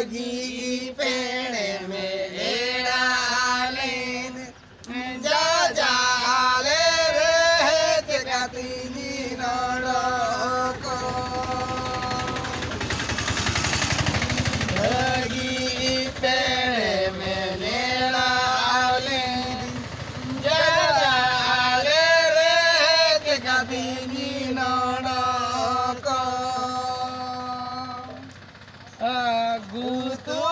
लगी पेड़ में डालें जा जाले रे जगती को लगी पेड़ में डालें जा जाले रे जगती को गुतु